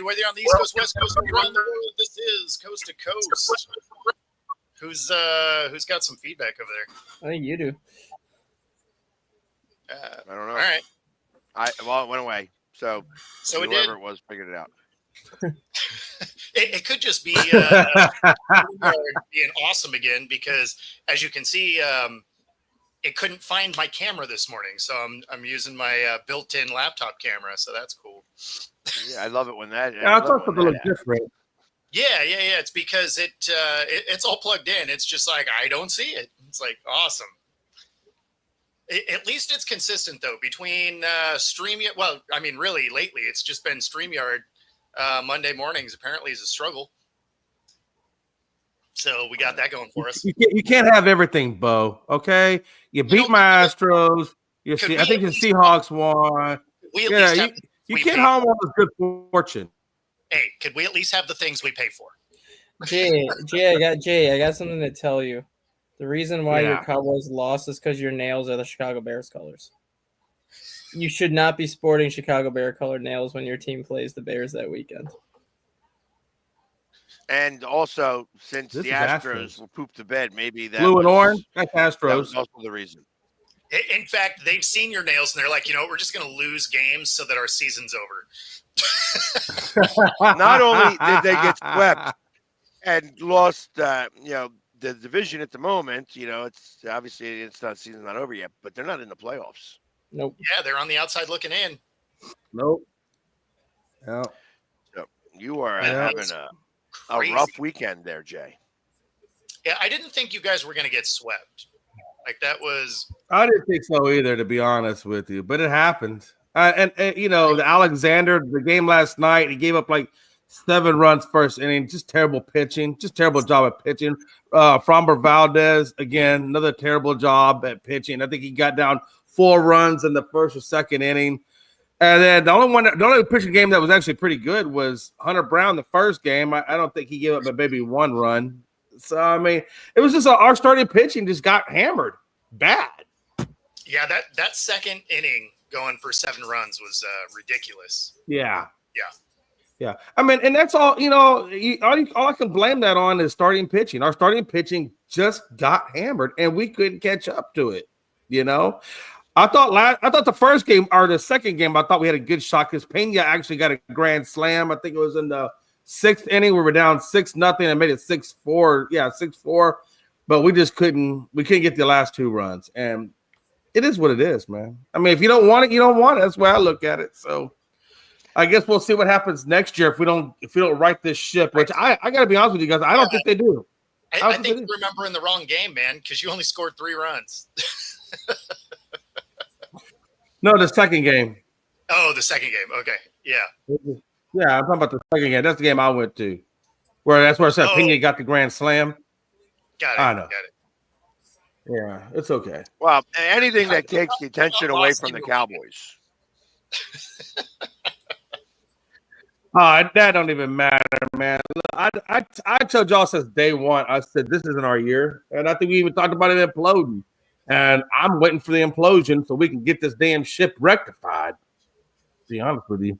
whether you're on the East Coast, West Coast, or around the world. This is Coast to Coast. Who's got some feedback over there? I think you do. I don't know. All right. Well, it went away. So whoever it was figured it out. It could just be being awesome again because, as you can see, it couldn't find my camera this morning, so I'm using my built-in laptop camera, so that's cool. Yeah, I love it when that. I thought something looked different. Yeah. It's because it's all plugged in. It's just like I don't see it. It's like awesome. At least it's consistent though between StreamYard. Well, I mean, really lately it's just been StreamYard. Monday mornings apparently is a struggle. So we got that going for us. You can't have everything, Bo. Okay, you beat my Astros. I think the Seahawks won. You can't have all this good fortune. Hey, could we at least have the things we pay for? Jay, I got something to tell you. The reason why your Cowboys lost is because your nails are the Chicago Bears colors. You should not be sporting Chicago Bear colored nails when your team plays the Bears that weekend. And also, since the Astros were pooped to bed, maybe that blue and orange. That's Astros. That was also the reason. In fact, they've seen your nails and they're like, we're just going to lose games so that our season's over. Not only did they get swept and lost, the division at the moment, it's obviously season's not over yet, but they're not in the playoffs. Nope. Yeah, they're on the outside looking in. Nope. Yeah. So you are having a rough weekend there, Jay. Yeah, I didn't think you guys were going to get swept. Like that was. I didn't think so either, to be honest with you, but it happened. And the Alexander, the game last night, he gave up like 7 runs first inning. Just terrible pitching. Just terrible job at pitching. Framber Valdez, again, another terrible job at pitching. I think he got down 4 runs in the first or second inning. And then the only pitching game that was actually pretty good was Hunter Brown the first game. I don't think he gave up maybe 1 run. So, I mean, it was just our starting pitching just got hammered bad. Yeah, that second inning going for 7 runs was ridiculous. Yeah. I mean, and that's all, all I can blame that on is starting pitching. Our starting pitching just got hammered, and we couldn't catch up to it, I thought the first game or the second game, I thought we had a good shot because Pena actually got a grand slam. I think it was in the 6th inning. We were down 6-0 and made it 6-4. Yeah, 6-4. But we just couldn't get the last 2 runs. And it is what it is, man. I mean, if you don't want it, you don't want it. That's the way I look at it. So I guess we'll see what happens next year if we don't right this ship, which I got to be honest with you guys, I don't think they do. I think you're remembering the wrong game, man, because you only scored 3 runs. No, the second game. Oh, the second game. Okay. Yeah. Yeah, I'm talking about the second game. That's the game I went to. That's where I said Pena got the grand slam. Got it. I know. Got it. Yeah, it's okay. Well, anything that takes the attention away from the Cowboys. That don't even matter, man. Look, I told y'all since day one, I said this isn't our year. And I think we even talked about it imploding. And I'm waiting for the implosion so we can get this damn ship rectified. To be honest with you.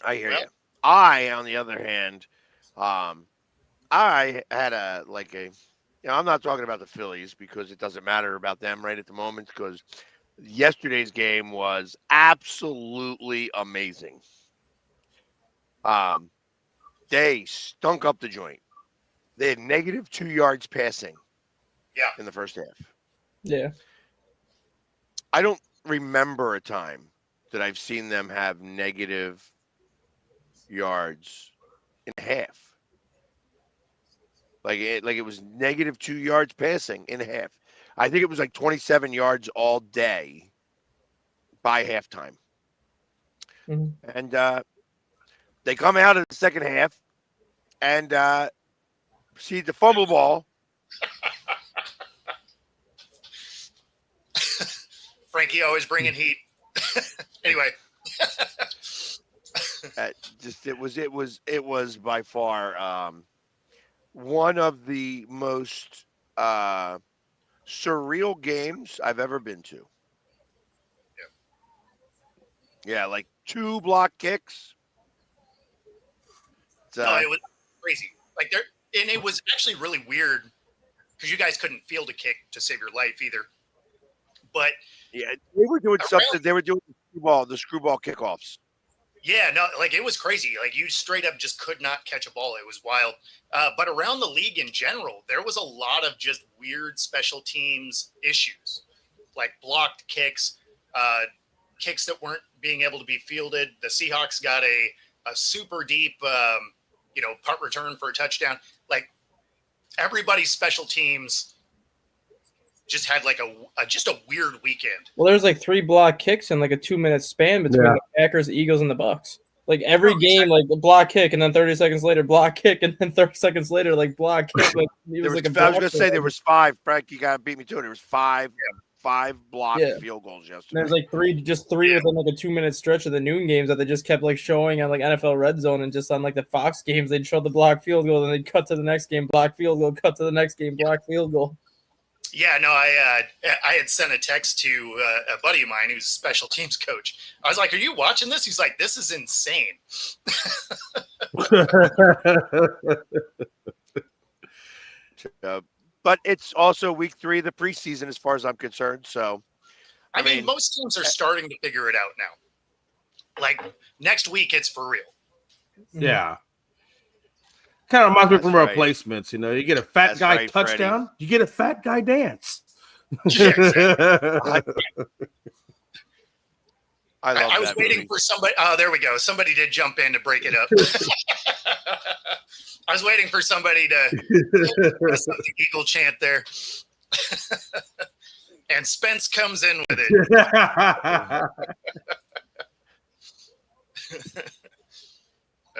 I hear you. I, on the other hand, I had I'm not talking about the Phillies because it doesn't matter about them right at the moment because yesterday's game was absolutely amazing. They stunk up the joint. They had -2 yards passing. Yeah. In the first half. Yeah. I don't remember a time that I've seen them have negative yards in half. Like it was -2 yards passing in half. I think it was like 27 yards all day by halftime. Mm-hmm. And they come out in the second half and proceed to fumble ball. Frankie always bringing heat. Anyway. It was by far one of the most surreal games I've ever been to. Yeah, like 2 block kicks. No, it was crazy. Like there, and it was actually really weird because you guys couldn't field a kick to save your life either. But yeah, they were doing something. They were doing the screwball kickoffs. Yeah, no, like it was crazy. Like you straight up just could not catch a ball. It was wild. But around the league in general, there was a lot of just weird special teams issues, like blocked kicks, kicks that weren't being able to be fielded. The Seahawks got a super deep, punt return for a touchdown. Like everybody's special teams just had like just a weird weekend. Well, there's like 3 block kicks in like a 2-minute span between the Packers, Eagles, and the Bucks. Like every game, like the block kick, and then 30 seconds later, block kick, and then 30 seconds later, like block kick. Like, I was going to say there was 5. Frank, you got to beat me to it. There was 5 blocked field goals yesterday. There's like 3 within like a 2-minute stretch of the noon games that they just kept like showing on like NFL Red Zone, and just on like the Fox games, they'd show the block field goal, then they'd cut to the next game, block field goal, cut to the next game, block field goal. Yeah, no, I had sent a text to a buddy of mine who's a special teams coach. I was like, "Are you watching this?" He's like, "This is insane." But it's also week 3 of the preseason, as far as I'm concerned. So, I mean, most teams are starting to figure it out now. Like next week, it's for real. Yeah. Kind of reminds me from replacements. You get a fat guy touchdown, Freddie. You get a fat guy dance. I was waiting for somebody. Oh, there we go. Somebody did jump in to break it up. I was waiting for somebody to the Eagle chant there. And Spence comes in with it.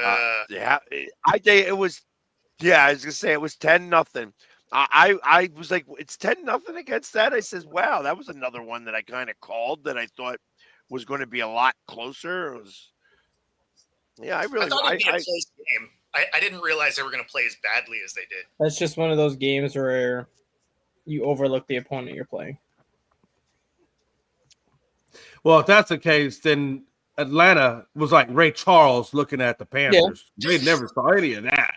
I think it was. Yeah, I was gonna say it was 10-0. I was like, it's 10-0 against that. I says, wow, that was another one that I kind of called that I thought was going to be a lot closer. It was. Yeah, I really. I didn't realize they were going to play as badly as they did. That's just one of those games where you overlook the opponent you're playing. Well, if that's the case, then Atlanta was like Ray Charles looking at the Panthers. Yeah. They never saw any of that.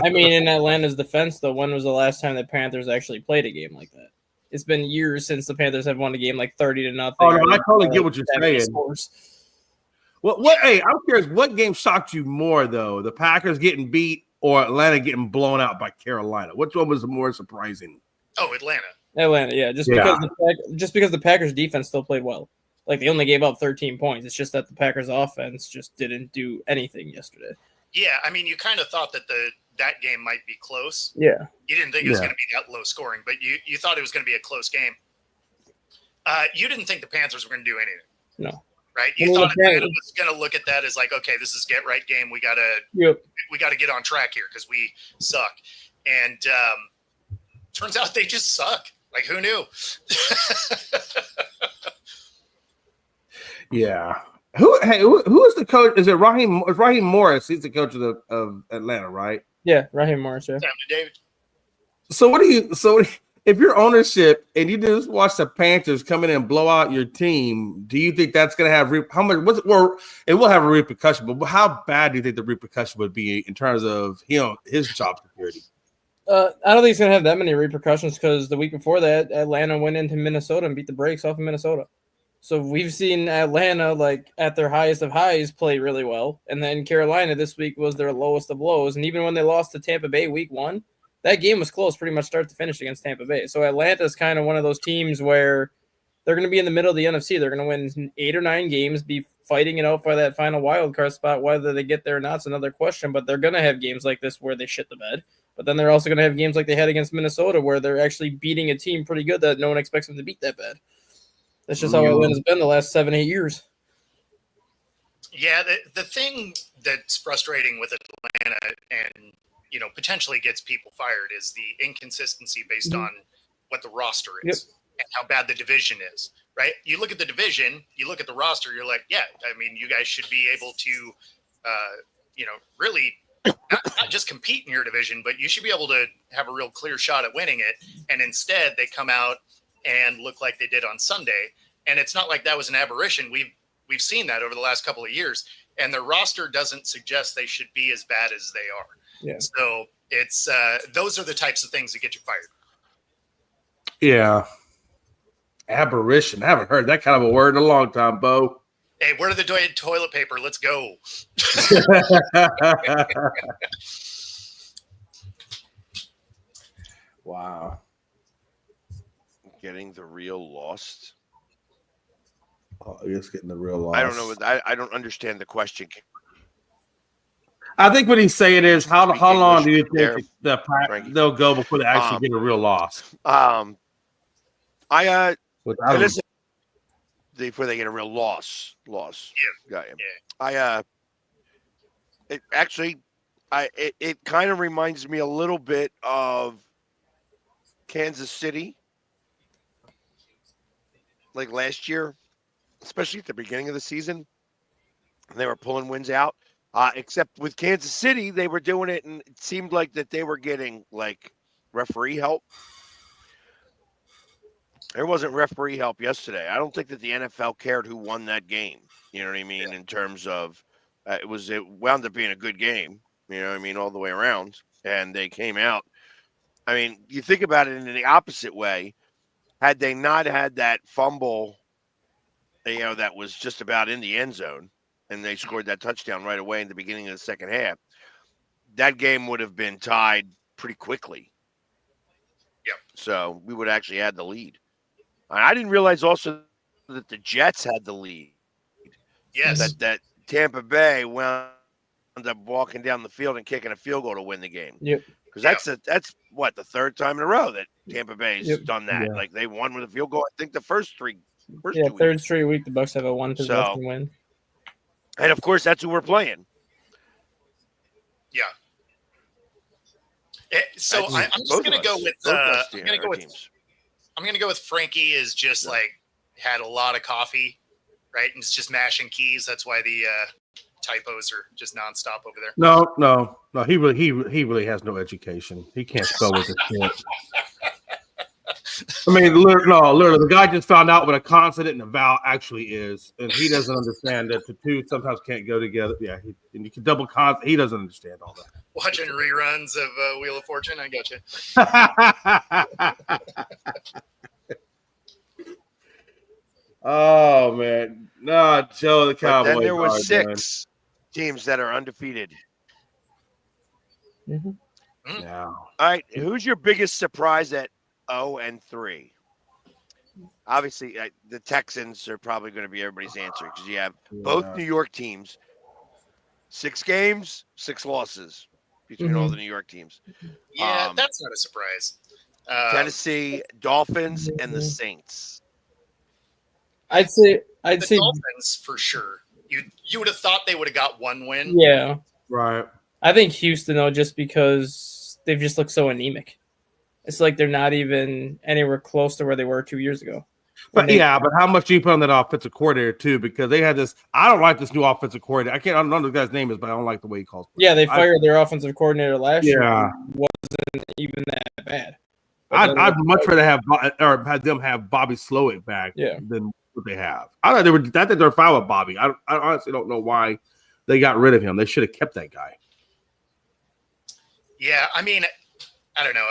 I mean, in Atlanta's defense, though, when was the last time the Panthers actually played a game like that? It's been years since the Panthers have won a game like 30-0. Oh, no, I totally get what you're saying. What? Hey, I'm curious. What game shocked you more, though? The Packers getting beat or Atlanta getting blown out by Carolina? Which one was more surprising? Oh, Atlanta, yeah. Just because the Packers defense still played well. Like they only gave up 13 points. It's just that the Packers offense just didn't do anything yesterday. Yeah, I mean, you kind of thought that that game might be close. Yeah, you didn't think it was going to be that low scoring, but you thought it was going to be a close game. You didn't think the Panthers were going to do anything. No. Right? You thought Atlanta was going to look at that as like, okay, this is get right game. We gotta get on track here because we suck. And turns out they just suck. Like who knew? Yeah. Who is the coach? Is it Raheem? It's Raheem Morris. He's the coach of Atlanta, right? Yeah, Raheem Morris. Yeah. David. So if your ownership and you just watch the Panthers come in and blow out your team, do you think that's going to have how much? It will have a repercussion, but how bad do you think the repercussion would be in terms of his job security? I don't think it's going to have that many repercussions because the week before that, Atlanta went into Minnesota and beat the brakes off of Minnesota. So we've seen Atlanta, like at their highest of highs, play really well, and then Carolina this week was their lowest of lows. And even when they lost to Tampa Bay week 1. That game was close pretty much start to finish against Tampa Bay. So Atlanta is kind of one of those teams where they're going to be in the middle of the NFC. They're going to win 8 or 9 games, be fighting it out for that final wild card spot. Whether they get there or not is another question, but they're going to have games like this where they shit the bed. But then they're also going to have games like they had against Minnesota where they're actually beating a team pretty good that no one expects them to beat that bad. That's just how Atlanta's been the last 7-8 years. Yeah, the thing that's frustrating with Atlanta and potentially gets people fired is the inconsistency based on what the roster is and how bad the division is, right? You look at the division, you look at the roster, you're like, yeah, I mean, you guys should be able to, really not just compete in your division, but you should be able to have a real clear shot at winning it. And instead they come out and look like they did on Sunday and it's not like that was an aberration. We've seen that over the last couple of years, and their roster doesn't suggest they should be as bad as they are. Yeah. So it's those are the types of things that get you fired. Yeah. Aberration. I haven't heard that kind of a word in a long time, Bo. Hey, where are the toilet paper? Let's go. Wow. Getting the real lost. Oh, it's getting the real loss. I don't know. I don't understand the question. I think what he's saying is how long do you there, think Frankie. they'll go before they actually get a real loss? Listen, before they get a real loss. Yeah. Got you. Yeah. It kind of reminds me a little bit of Kansas City, like last year, especially at the beginning of the season. They were pulling wins out. Except with Kansas City, they were doing it, and it seemed like that they were getting like referee help. There wasn't referee help yesterday. I don't think that the NFL cared who won that game. You know what I mean? In terms of it wound up being a good game. You know what I mean? All the way around, and they came out. I mean, you think about it in the opposite way. Had they not had that fumble, that was just about in the end zone, and they scored that touchdown right away in the beginning of the second half, that game would have been tied pretty quickly. Yep. So we would actually had the lead. I didn't realize also that the Jets had the lead. Yes. That Tampa Bay wound up walking down the field and kicking a field goal to win the game. Yep. Because that's what, the third time in a row that Tampa Bay's Yep. done that. Yeah. Like they won with a field goal. I think the first two third weeks. straight week the Bucks have a one possession win. And of course, that's who we're playing. Yeah. So I'm just Both gonna of go us. with Both of us, I'm gonna our go with teams. I'm gonna go with Frankie is just like had a lot of coffee, right? And it's just mashing keys. That's why the typos are just nonstop over there. No. He really has no education. He can't spell with his shit. I mean, literally, the guy just found out what a consonant and a vowel actually is, and he doesn't understand that the two sometimes can't go together. Yeah, and you can double consonant. He doesn't understand all that. Watching reruns of Wheel of Fortune. I got you. Oh man, no, Joe the Cowboy. But then there was guard, 6 teams that are undefeated. Mm-hmm. man. Yeah. All right, who's your biggest surprise at 0-3? Obviously, the Texans are probably going to be everybody's answer because you have both New York teams, 6 games, 6 losses between all the New York teams. Yeah, that's not a surprise. Tennessee, Dolphins, and the Saints. I'd say Dolphins for sure. You would have thought they would have got one win. yeah. Right. I think Houston though, just because they've just looked so anemic. It's like they're not even anywhere close to where they were 2 years ago. But how much do you put on that offensive coordinator too? Because they had this. I don't like this new offensive coordinator. I don't know what the guy's name is, but I don't like the way he calls. Yeah, they fired their offensive coordinator last year. Yeah, Wasn't even that bad. I'd much rather have them have Bobby Slowick back than what they have. I think they're fine with Bobby. I honestly don't know why they got rid of him. They should have kept that guy. Yeah, I mean, I don't know.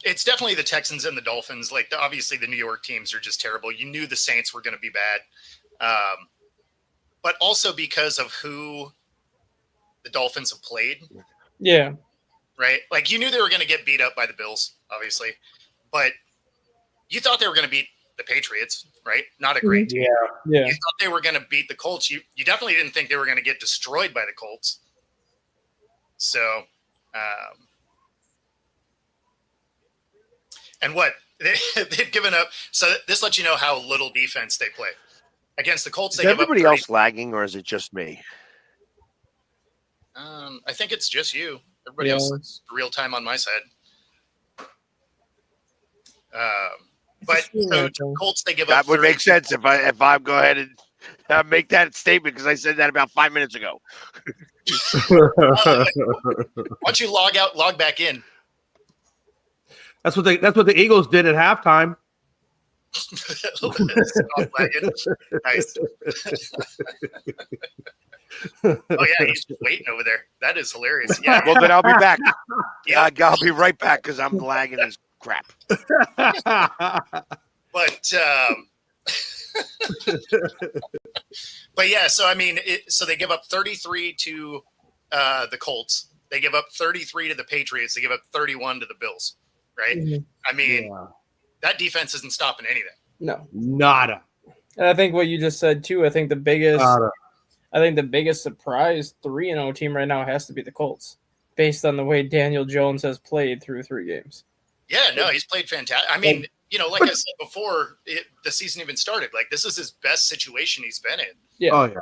It's definitely the Texans and the Dolphins. Like, obviously, the New York teams are just terrible. You knew the Saints were going to be bad, but also because of who the Dolphins have played. Yeah. Right? Like, you knew they were going to get beat up by the Bills, obviously, but you thought they were going to beat the Patriots, right? Not a great team. Yeah. You thought they were going to beat the Colts. You definitely didn't think they were going to get destroyed by the Colts. So, and what? They've given up. So this lets you know how little defense they play. Against the Colts, they Is give up everybody 30. else lagging, or is it just me? I think it's just you. Everybody else is real time on my side. But so Colts, they give up. That would 30. make sense if I go ahead and make that statement because I said that about 5 minutes ago. Why don't you log out, log back in? That's what the Eagles did at halftime. Stop lagging. Nice. Oh yeah, he's just waiting over there. That is hilarious. Yeah. Well, then I'll be back. Yeah. I'll be right back because I'm lagging as crap. But but yeah, so I mean, so they give up 33 to the Colts. They give up 33 to the Patriots. They give up 31 to the Bills. Right? Mhm. I mean, that defense isn't stopping anything. No. Nada. And I think what you just said too. I think the biggest surprise 3-0 team right now has to be the Colts, based on the way Daniel Jones has played through 3 games. Yeah, no, he's played fantastic. I mean, like I said before, the season even started. Like, this is his best situation he's been in. Yeah. Oh yeah.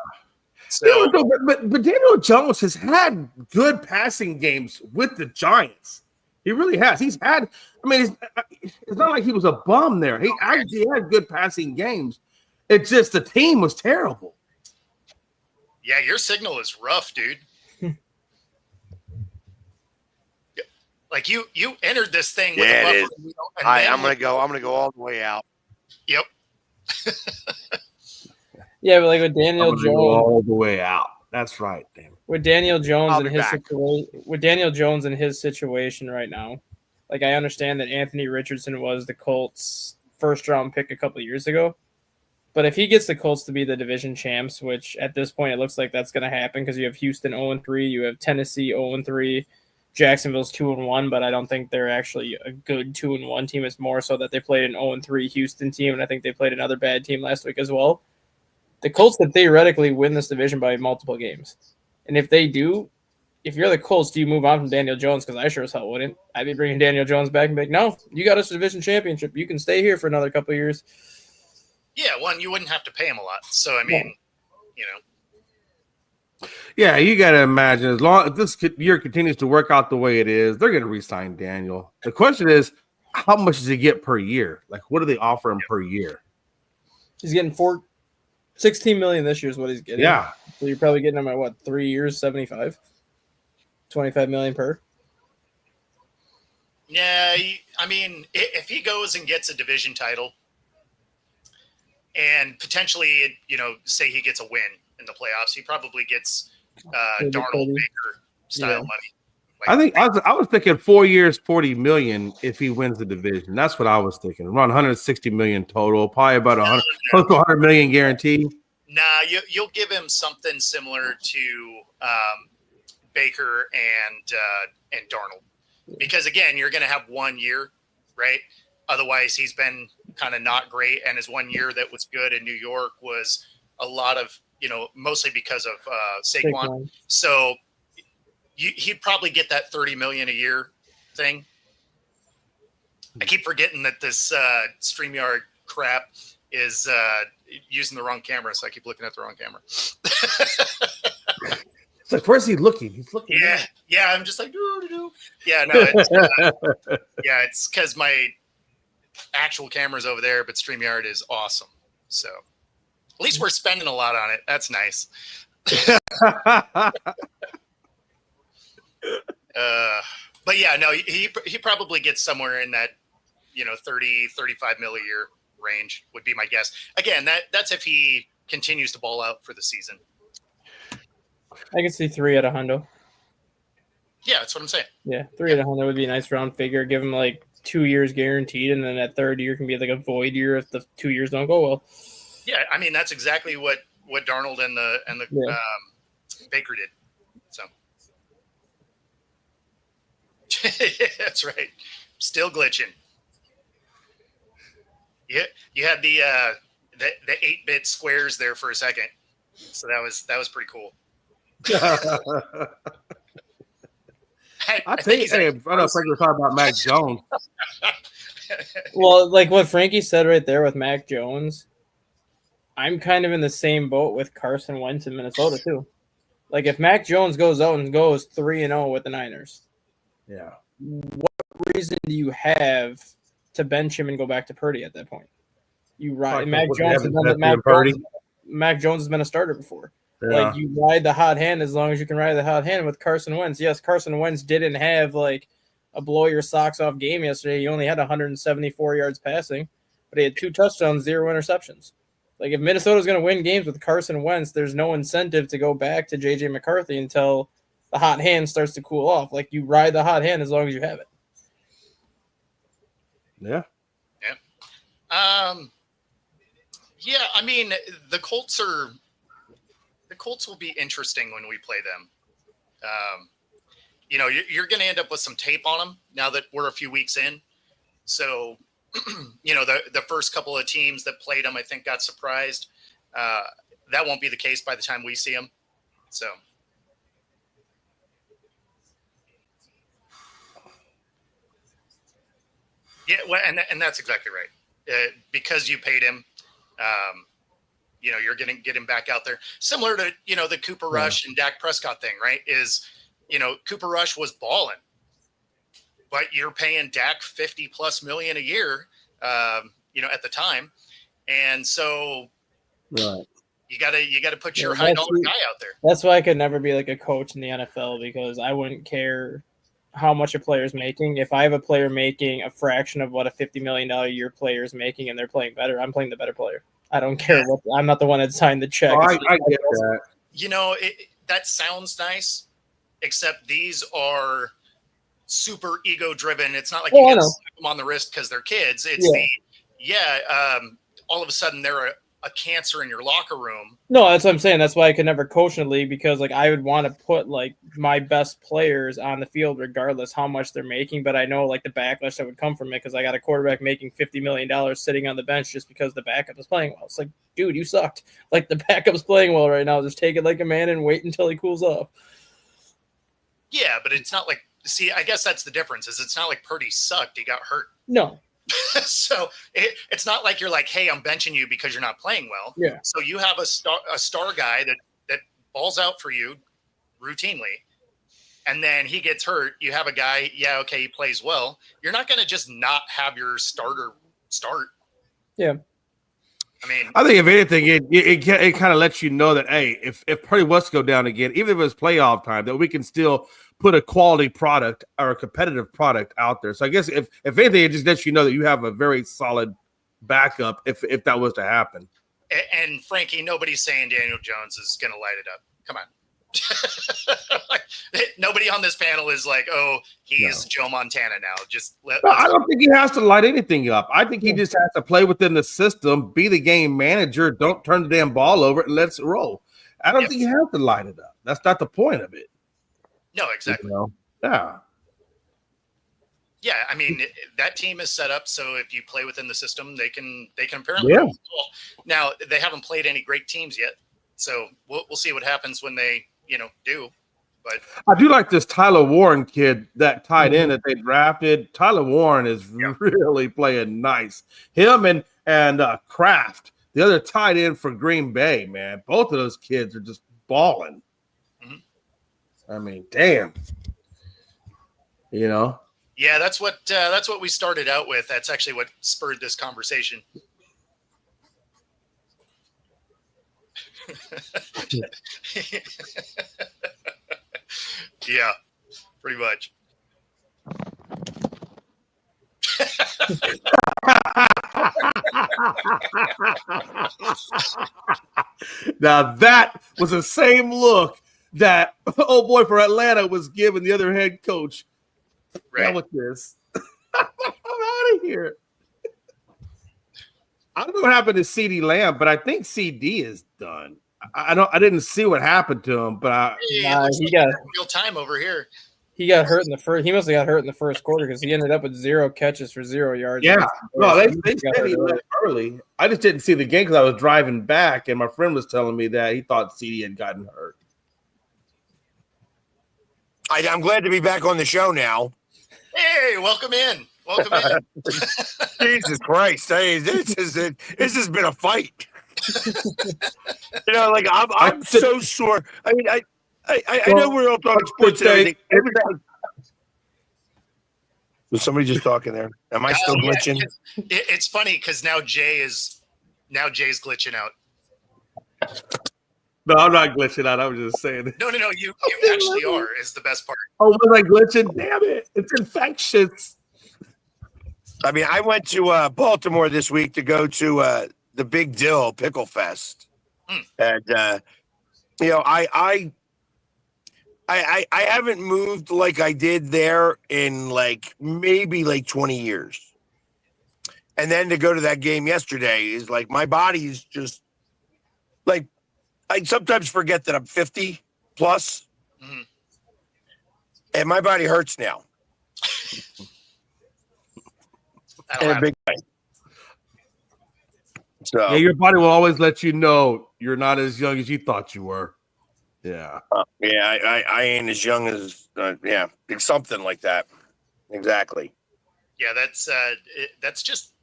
So, But Daniel Jones has had good passing games with the Giants. He really has. He's had. I mean, it's not like he was a bum there. He actually had good passing games. It's just the team was terrible. yeah, your signal is rough, dude. Like you entered this thing with Yeah, a it buffer. is. And Hi, then I'm gonna go all the way out. Yep. Yeah, but like with Daniel I'm gonna Jones, go all the way out. That's right, damn. with Daniel Jones I'll and be his back. with Daniel Jones and his situation right now, like I understand that Anthony Richardson was the Colts' first round pick a couple of years ago, but if he gets the Colts to be the division champs, which at this point it looks like that's going to happen because you have Houston 0-3, you have Tennessee 0-3, Jacksonville's 2-1, but I don't think they're actually a good 2-1 team. It's more so that they played an 0-3 Houston team, and I think they played another bad team last week as well. The Colts could theoretically win this division by multiple games. And if they do, if you're the Colts, do you move on from Daniel Jones? Because I sure as hell wouldn't. I'd be bringing Daniel Jones back and be like, no, you got us a division championship. You can stay here for another couple of years. Yeah, one, you wouldn't have to pay him a lot. So I mean, Yeah, you got to imagine as long as this year continues to work out the way it is, they're going to re-sign Daniel. The question is, how much does he get per year? Like, what do they offer him per year? He's getting $16 million this year is what he's getting. Yeah, So you're probably getting him at what, 3 years, 75? $25 million per. yeah. I mean, if he goes and gets a division title, and potentially, say he gets a win in the playoffs, he probably gets Maybe Darnold 30. Baker style Yeah. money. I think I was thinking 4 years, $40 million if he wins the division. That's what I was thinking. Around $160 million total, probably about close to $100 million guaranteed. Nah, you'll give him something similar to Baker and Darnold, because again, you're going to have 1 year, right? Otherwise, he's been kind of not great, and his 1 year that was good in New York was a lot of mostly because of Saquon. So he'd probably get that $30 million a year thing. I keep forgetting that this StreamYard crap is using the wrong camera, so I keep looking at the wrong camera. It's like, where's he looking? He's looking. Yeah. I'm just like, doo-doo-doo. Yeah, no, it's because my actual camera's over there, but StreamYard is awesome. So at least we're spending a lot on it. That's nice. But yeah, no, he probably gets somewhere in that 30, 35 mil a year range would be my guess. Again, that's if he continues to ball out for the season. I can see 3 at a hundo. Yeah, that's what I'm saying. Yeah, 3 at a hundo would be a nice round figure. Give him like 2 years guaranteed, and then that third year can be like a void year if the 2 years don't go well. Yeah, I mean that's exactly what Darnold and the Baker did. So that's right. Still glitching. Yeah, you had the 8-bit squares there for a second, so that was pretty cool. I think hey, I don't think we're talking about Mac Jones. Well, like what Frankie said right there with Mac Jones, I'm kind of in the same boat with Carson Wentz in Minnesota too. Like if Mac Jones goes out and goes 3-0 with the Niners, Yeah. what reason do you have to bench him and go back to Purdy at that point? You ride Mac Jones has been a starter before. Yeah. Like you ride the hot hand as long as you can ride the hot hand with Carson Wentz. Yes, Carson Wentz didn't have like a blow your socks off game yesterday. He only had 174 yards passing, but he had 2 touchdowns, 0 interceptions. Like, if Minnesota's going to win games with Carson Wentz, there's no incentive to go back to J.J. McCarthy until the hot hand starts to cool off. Like, you ride the hot hand as long as you have it. Yeah. Yeah, I mean, the Colts will be interesting when we play them. You're going to end up with some tape on them now that we're a few weeks in. So, the first couple of teams that played them, I think, got surprised. That won't be the case by the time we see them. So, yeah, well, and that's exactly right. Because you paid him, you're going to get him back out there. Similar to, the Cooper Rush and Dak Prescott thing, right? Is, Cooper Rush was balling, but you're paying Dak $50+ million a year, at the time. And so right. you gotta put your high dollar guy out there. That's why I could never be like a coach in the NFL, because I wouldn't care how much a player is making. If I have a player making a fraction of what a $50 million a year player is making and they're playing better, I'm playing the better player. I don't care what. I'm not the one that signed the check. I get that. That sounds nice, except these are super ego driven. It's not like you can slap them on the wrist because they're kids. It's all of a sudden they're a cancer in your locker room. No, that's what I'm saying. That's why I could never coach in the league, because like I would want to put like my best players on the field regardless how much they're making. But I know like the backlash that would come from it, because I got a quarterback making $50 million sitting on the bench just because the backup is playing well. It's like, dude, you sucked. Like, the backup's playing well right now. Just take it like a man and wait until he cools off. Yeah, but it's not like, see, I guess that's the difference, is it's not like Purdy sucked. He got hurt. No. So it's not like you're like, hey, I'm benching you because you're not playing well. Yeah. So you have a star guy that balls out for you routinely, and then he gets hurt. You have a guy, he plays well. You're not going to just not have your starter start. Yeah. I think if anything, it kind of lets you know that, hey, if Purdy was to go down again, even if it's playoff time, that we can still put a quality product or a competitive product out there. So I guess if anything, it just lets you know that you have a very solid backup if that was to happen. And Frankie, nobody's saying Daniel Jones is going to light it up. Come on. Nobody on this panel is like, oh, he's Joe Montana now. I don't think he has to light anything up. I think he just has to play within the system, be the game manager, don't turn the damn ball over, and let's roll. I don't think you have to light it up. That's not the point of it. No, exactly. Yeah. Yeah, I mean, that team is set up so if you play within the system, they can apparently. Yeah. Now, they haven't played any great teams yet, so we'll see what happens when they do. But I do like this Tyler Warren kid, that tight end that they drafted. Tyler Warren is really playing nice. Him and Kraft, the other tight end for Green Bay, man. Both of those kids are just balling. I mean, damn. Yeah, that's what we started out with. That's actually what spurred this conversation. Yeah, pretty much. Now that was the same look that old boy for Atlanta was giving the other head coach. Right. How with this? I'm out of here. I don't know what happened to CeeDee Lamb, but I think CD is done. I didn't see what happened to him, but he got real time over here. He got hurt in the first. He must have got hurt in the first quarter because he ended up with 0 catches for 0 yards. Yeah, no, they said he left early. I just didn't see the game because I was driving back, and my friend was telling me that he thought CD had gotten hurt. I'm glad to be back on the show now. Hey, welcome in. Welcome in. Jesus Christ! Hey, this has been a fight. Like I'm so sore. I mean, I know we're all talking sports and everything. Was somebody just talking there? Am I still glitching? It's funny because now Jay's glitching out. No, I'm not glitching out. I was just saying it. No, you actually are is the best part. Oh, was I glitching? Damn it. It's infectious. I mean, I went to Baltimore this week to go to the Big Dill Pickle Fest, and I haven't moved like I did there in like maybe like 20 years. And then to go to that game yesterday is like my body's just like I sometimes forget that I'm 50 plus, and my body hurts now. In a big way. So Yeah, your body will always let you know you're not as young as you thought you were. Yeah. I ain't as young as it's something like that. Exactly. Yeah, that's just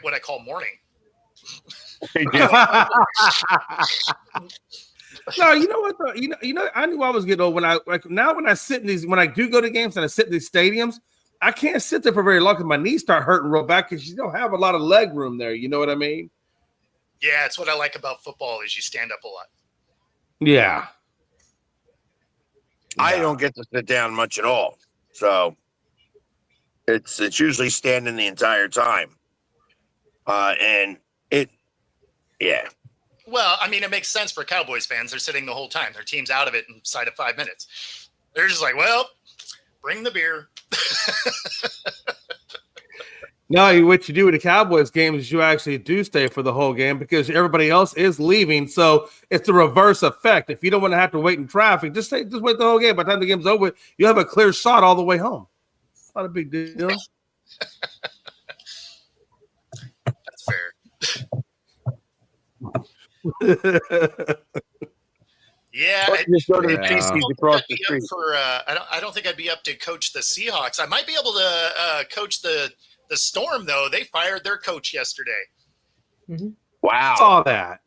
what I call mourning. No, you know what? Though? You know, I knew I was getting old when I sit in these when I do go to games and I sit in these stadiums. I can't sit there for very long because my knees start hurting real bad because you don't have a lot of leg room there. You know what I mean? Yeah, it's what I like about football is you stand up a lot. Yeah. I don't get to sit down much at all, so it's usually standing the entire time, and yeah. Well, I mean, it makes sense for Cowboys fans. They're sitting the whole time. Their team's out of it inside of 5 minutes. They're just like, well, bring the beer. No, what you do with the Cowboys game is you actually do stay for the whole game because everybody else is leaving. So it's the reverse effect. If you don't want to have to wait in traffic, just wait the whole game. By the time the game's over, you have a clear shot all the way home. It's not a big deal. That's fair. Yeah, Just go to the TCs across the street. I don't think I'd be up to coach the Seahawks. I might be able to coach the Storm, though. They fired their coach yesterday. Wow. Saw that.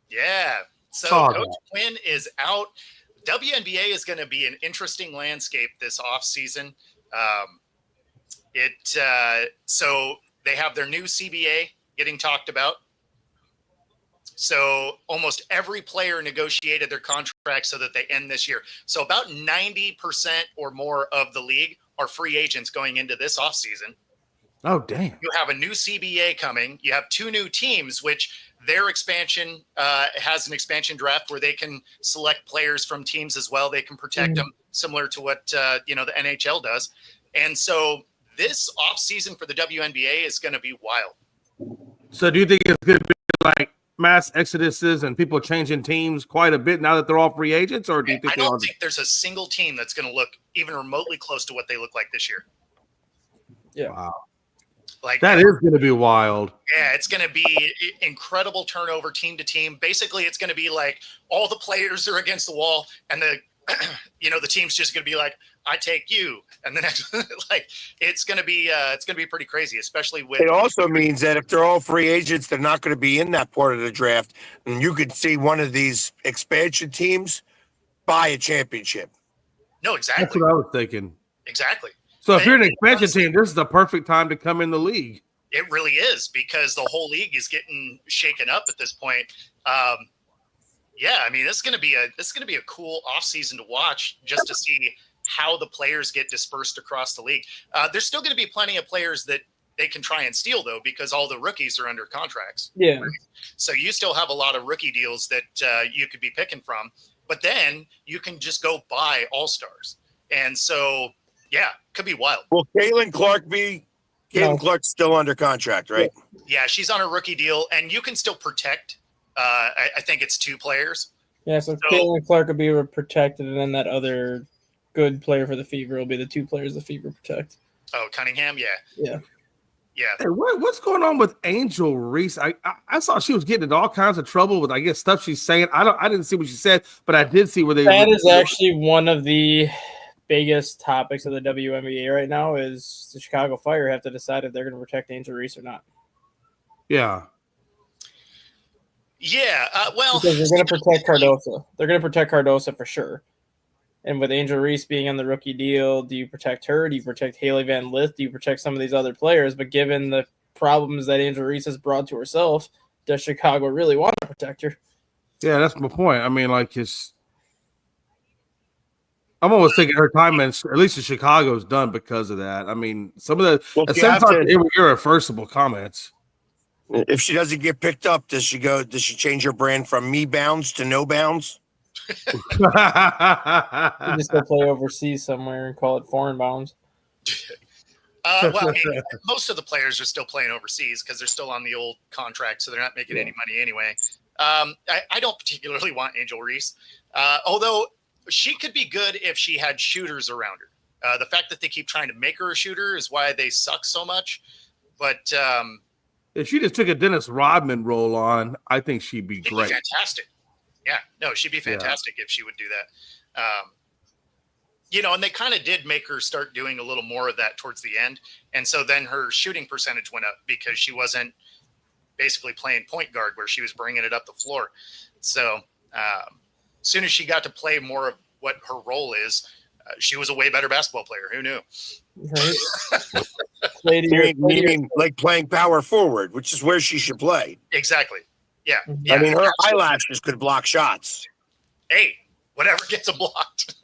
Yeah. So Saw Coach that. Quinn is out. WNBA is going to be an interesting landscape this offseason. So they have their new CBA getting talked about. So almost every player negotiated their contract so that they end this year. So about 90% or more of the league are free agents going into this offseason. Oh, damn. You have a new CBA coming. You have 2 new teams, which their expansion has an expansion draft where they can select players from teams as well. They can protect them, similar to what the NHL does. And so this offseason for the WNBA is going to be wild. So do you think it's going to be like mass exoduses and people changing teams quite a bit now that they're all free agents? Or do you think I don't think there's a single team that's going to look even remotely close to what they look like this year. Yeah. Wow. Like That is going to be wild. Yeah, it's going to be incredible turnover team to team. Basically, it's going to be like all the players are against the wall, and the team's just going to be like, "I take you," and then like it's going to be pretty crazy, especially with. It also means that if they're all free agents, they're not going to be in that part of the draft, and you could see one of these expansion teams buy a championship. No, exactly. That's what I was thinking. Exactly. So if you're an expansion team, this is the perfect time to come in the league. It really is because the whole league is getting shaken up at this point. Yeah, I mean, this is going to be a cool offseason to watch just to see how the players get dispersed across the league. There's still going to be plenty of players that they can try and steal, though, because all the rookies are under contracts. Yeah. Right? So you still have a lot of rookie deals that you could be picking from, but then you can just go buy all-stars. And so, yeah, could be wild. Will Caitlin Clark's still under contract, right? Yeah, she's on a rookie deal, and you can still protect. I think it's 2 players. Yeah, so Caitlin Clark will be protected, and then that other good player for the Fever will be the 2 players the Fever protect. Oh, Cunningham, yeah. Yeah. Hey, what's going on with Angel Reese? I saw she was getting into all kinds of trouble with, I guess, stuff she's saying. I didn't see what she said, but I did see where they. That is actually one of the biggest topics of the WNBA right now. Is the Chicago Fire have to decide if they're going to protect Angel Reese or not? Yeah. Yeah, well, because they're going to protect Cardoso. They're going to protect Cardoso for sure. And with Angel Reese being on the rookie deal, do you protect her? Do you protect Haley Van Lith? Do you protect some of these other players? But given the problems that Angel Reese has brought to herself, does Chicago really want to protect her? Yeah, that's my point. I mean, like, I'm almost thinking her time at least in Chicago is done because of that. I mean, some of the Well, at you some have time to- irreversible comments. If she doesn't get picked up, does she change her brand from Me Bounds to No Bounds? You just go play overseas somewhere and call it foreign bounds. Well, I mean, most of the players are still playing overseas because they're still on the old contract, so they're not making any money anyway. I don't particularly want Angel Reese, although she could be good if she had shooters around her. The fact that they keep trying to make her a shooter is why they suck so much. But if she just took a Dennis Rodman role on, I think she'd be she'd great. be fantastic. Yeah, no, she'd be fantastic if she would do that. And they kind of did make her start doing a little more of that towards the end. And so then her shooting percentage went up because she wasn't basically playing point guard where she was bringing it up the floor. So as soon as she got to play more of what her role is, she was a way better basketball player. Who knew? Right. Meaning like playing power forward, which is where she should play. Exactly. Yeah. Mm-hmm. I mean, her eyelashes could block shots. Hey, whatever gets them blocked.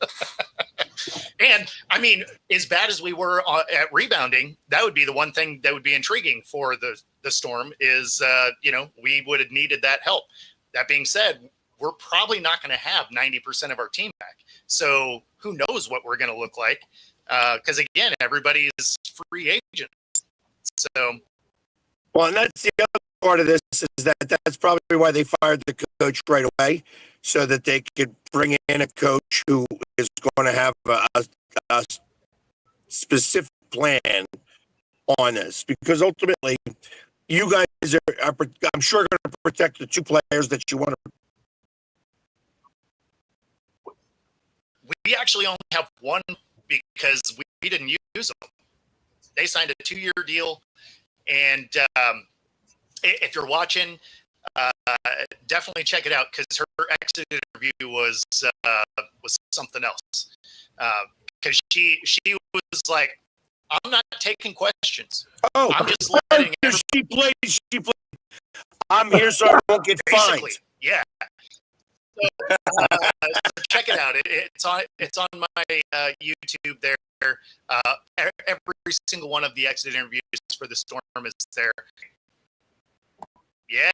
And I mean, as bad as we were at rebounding, that would be the one thing that would be intriguing for the Storm is, we would have needed that help. That being said, we're probably not going to have 90% of our team back. So who knows what we're going to look like? Because again, everybody is free agent. So, well, and that's the other part of this is that's probably why they fired the coach right away, so that they could bring in a coach who is going to have a specific plan on this. Because ultimately, you guys are I'm sure, going to protect the two players that you want to. we actually only have one because we didn't use them. They signed a 2-year deal. And if you're watching, definitely check it out because her exit interview was something else. Because she was like, "I'm not taking questions. Oh, I'm just letting she played. I'm here so I won't get fined." Yeah. So, check it out. It's on my YouTube there. Every single one of the exit interviews for the Storm is there. Yeah,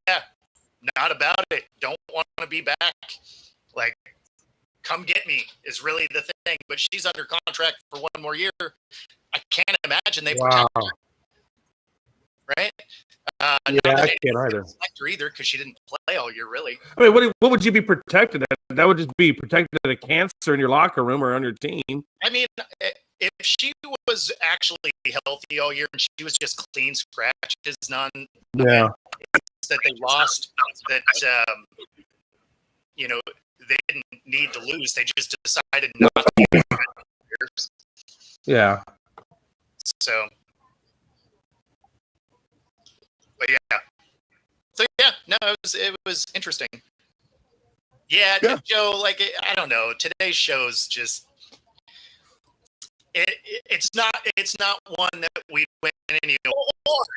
not about it. Don't want to be back. Like, come get me is really the thing. But she's under contract for 1 more year. I can't imagine they protect her. Right? I can't either. Her either because she didn't play all year, really. I mean, what would you be protected at? That would just be protected at a cancer in your locker room or on your team. I mean, if she was actually healthy all year and she was just clean scratches, none that they lost, that they didn't need to lose. They just decided not to. Yeah. So, but yeah. So yeah, no, it was interesting. Yeah, Joe. Like I don't know. Today's show's just. It's not one that we win any awards.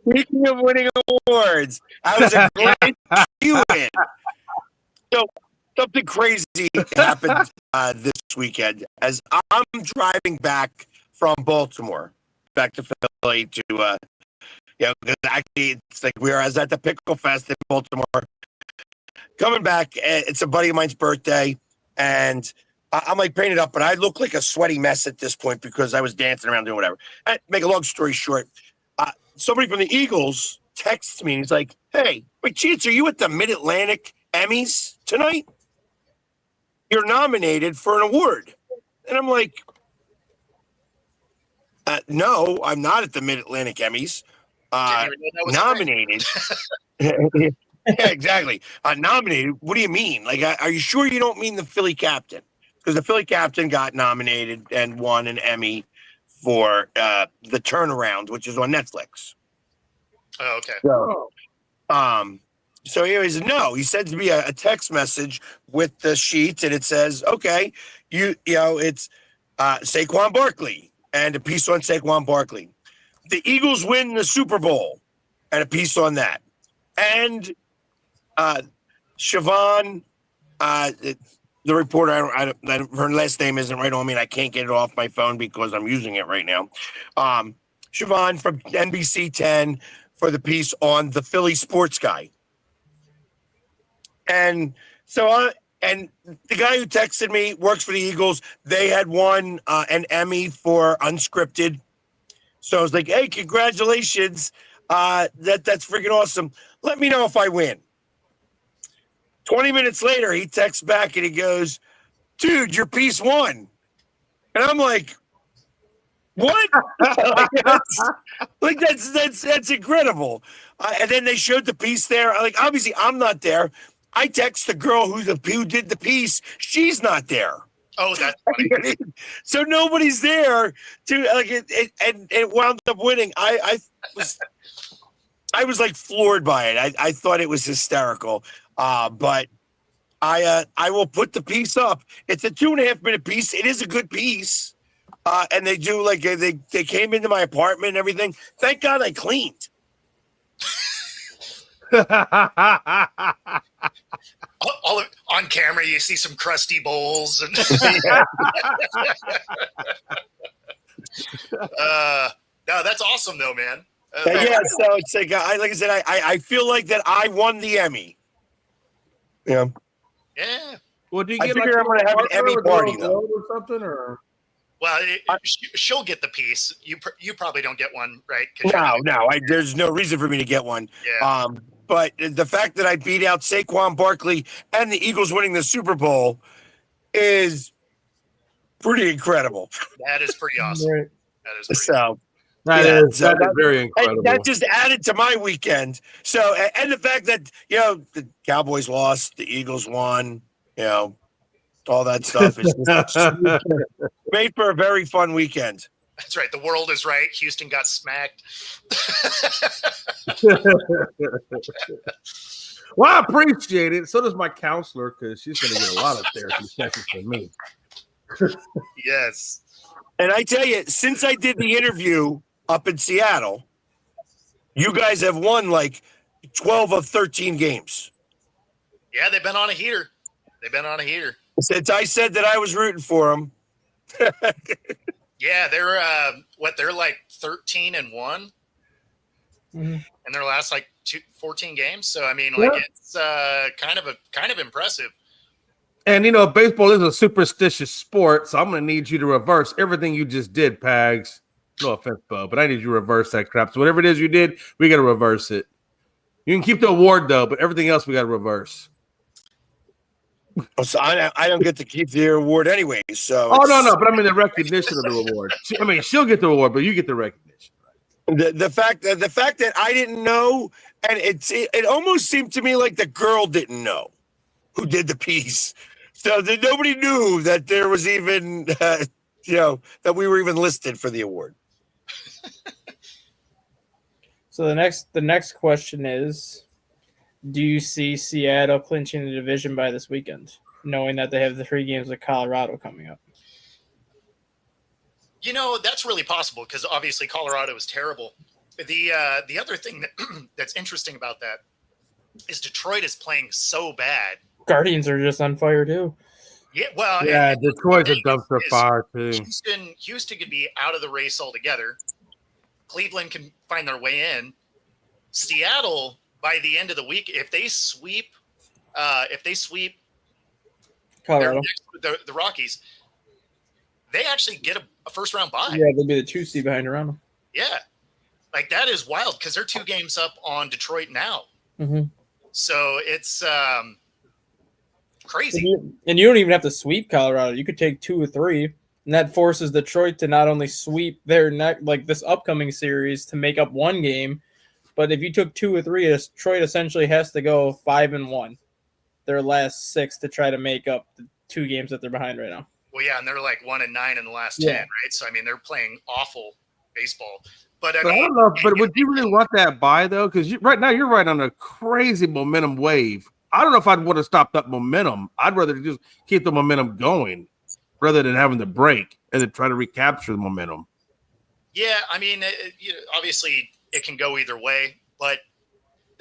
Speaking of winning awards, I was a great win. So something crazy happened this weekend as I'm driving back from Baltimore back to Philly to actually it's like I was at the Pickle Fest in Baltimore. Coming back, it's a buddy of mine's birthday, and I'm like painted up, but I look like a sweaty mess at this point because I was dancing around doing whatever. And make a long story short, somebody from the Eagles texts me and he's like, "Hey, wait, Cheats, are you at the Mid-Atlantic Emmys tonight? You're nominated for an award." And I'm like, "No, I'm not at the Mid-Atlantic Emmys. Nominated." Yeah, exactly. Nominated. What do you mean? Like, are you sure you don't mean the Philly Captain? Because the Philly Captain got nominated and won an Emmy for The Turnaround, which is on Netflix. Oh, okay. So anyways, no, he sends me a text message with the sheets, and it says, "Okay, it's Saquon Barkley," and a piece on Saquon Barkley. "The Eagles win the Super Bowl," and a piece on that. And Siobhan, the reporter, her last name isn't right on me, and I can't get it off my phone because I'm using it right now. Siobhan from NBC 10 for the piece on the Philly sports guy. And so and the guy who texted me works for the Eagles. They had won an Emmy for unscripted. So I was like, hey, congratulations. That's freaking awesome. Let me know if I win. 20 minutes later, he texts back and he goes, dude, your piece won. And I'm like, what? That's incredible. And then they showed the piece there. Like, obviously, I'm not there. I text the girl who did the piece. She's not there. Oh, that's funny. So nobody's there to like it, and it wound up winning. I was like floored by it. I thought it was hysterical. But I will put the piece up. It's a 2.5 minute piece. It is a good piece. And they do like they came into my apartment and everything. Thank God I cleaned. All on camera, you see some crusty bowls and no, that's awesome though, man. Yeah, so it's like I said, I feel like that I won the Emmy. Yeah. Yeah. Well, do you I get figure I'm gonna have an Emmy party though, or something, or Well, she'll get the piece. You probably don't get one, right? No. There's no reason for me to get one. Yeah. But the fact that I beat out Saquon Barkley and the Eagles winning the Super Bowl is pretty incredible. That is pretty awesome. Right. That is pretty So that Yeah, is so that is that- very incredible. and that just added to my weekend. So and the fact that the Cowboys lost, the Eagles won, all that stuff is just made for a very fun weekend. That's right. The world is right. Houston got smacked. Well, I appreciate it. So does my counselor, because she's going to get a lot of therapy sessions from me. Yes. And I tell you, since I did the interview up in Seattle, you guys have won like 12 of 13 games. Yeah, they've been on a heater. Since I said that I was rooting for them. Yeah, they're they're like 13-1 Mhm. in their last like 14 games. So I mean, like it's kind of impressive. And baseball is a superstitious sport, so I'm going to need you to reverse everything you just did, Pags. No offense, Bo, but I need you to reverse that crap. So whatever it is you did, we got to reverse it. You can keep the award though, but everything else we got to reverse. So I don't get to keep the award anyway. So Oh no, but I mean the recognition of the award. She'll get the award, but you get the recognition. The fact that I didn't know, and it almost seemed to me like the girl didn't know who did the piece, so that nobody knew that there was even that we were even listed for the award. So the next question is, do you see Seattle clinching the division by this weekend, knowing that they have the 3 games with Colorado coming up? That's really possible because obviously Colorado is terrible. The other thing that's interesting about that is Detroit is playing so bad. Guardians are just on fire too. Yeah, well, Yeah, and Detroit's a dumpster is fire too. Houston could be out of the race altogether. Cleveland can find their way in. Seattle, by the end of the week, if they sweep Colorado. the Rockies, they actually get a first round bye. Yeah, they'll be the 2 seed behind Toronto. Yeah. Like that is wild because they're 2 games up on Detroit now. Mm-hmm. So it's crazy. And you don't even have to sweep Colorado. You could take 2 or 3, and that forces Detroit to not only sweep their this upcoming series to make up 1 game, but if you took 2 or 3, Detroit essentially has to go 5-1 their last 6 to try to make up the 2 games that they're behind right now. Well, yeah, and they're like 1-9 in the last 10, right? So I mean, they're playing awful baseball. But I But I mean, don't know. But would you really want that bye though? Because right now you're right on a crazy momentum wave. I don't know if I'd want to stop that momentum. I'd rather just keep the momentum going rather than having to break and then try to recapture the momentum. yeah, I mean, obviously it can go either way, but